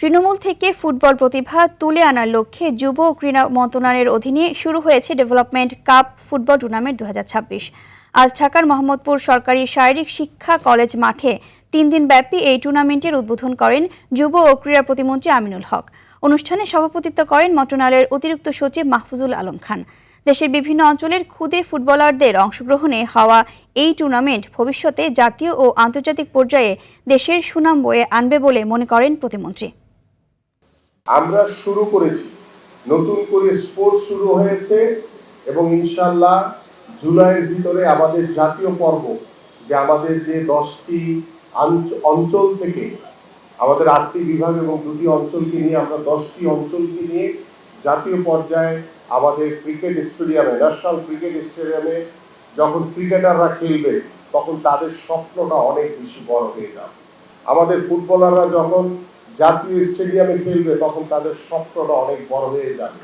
তৃণমূল থেকে ফুটবল প্রতিভা তুলে আনার লক্ষ্যে যুব ও ক্রীড়া মন্ত্রণালয়ের অধীনে শুরু হয়েছে ডেভেলপমেন্ট কাপ ফুটবল টুর্নামেন্ট 2026। আজ ঢাকার মোহাম্মদপুর সরকারি শারীরিক শিক্ষা কলেজ মাঠে 3 দিনব্যাপী এই টুর্নামেন্টের উদ্বোধন করেন যুব ও ক্রীড়া প্রতিমন্ত্রী আমিনুল হক। অনুষ্ঠানে সভাপতিত্ব করেন মন্ত্রণালয়ের অতিরিক্ত সচিব মাহফুজুল আলম খান। দেশের বিভিন্ন অঞ্চলের ক্ষুদে ফুটবলারদের অংশগ্রহণে হওয়া এই টুর্নামেন্ট ভবিষ্যতে জাতীয় ও আন্তর্জাতিক পর্যায়ে দেশের সুনাম বয়ে আনবে বলে মনে করেন প্রতিমন্ত্রী। আমরা শুরু করেছি, নতুন করে স্পোর্টস শুরু হয়েছে এবং ইনশাআল্লাহ জুলাইয়ের ভিতরে আমাদের জাতীয় পর্ব, যে আমাদের যে 10টি অঞ্চল থেকে আমাদের 8টি বিভাগ এবং 2টি অঞ্চলকে নিয়ে আমরা 10টি অঞ্চলকে নিয়ে জাতীয় পর্যায়ে আমাদের ক্রিকেট স্টেডিয়ামে, ন্যাশনাল ক্রিকেট স্টেডিয়ামে যখন ক্রিকেটাররা খেলবে তখন তাদের স্বপ্নটা অনেক বেশি বড় হয়ে যাবে। আমাদের ফুটবলাররা যখন জাতীয় স্টেডিয়ামে খেলবে তখন তাদের স্বপ্নটা অনেক বড় হয়ে যাবে।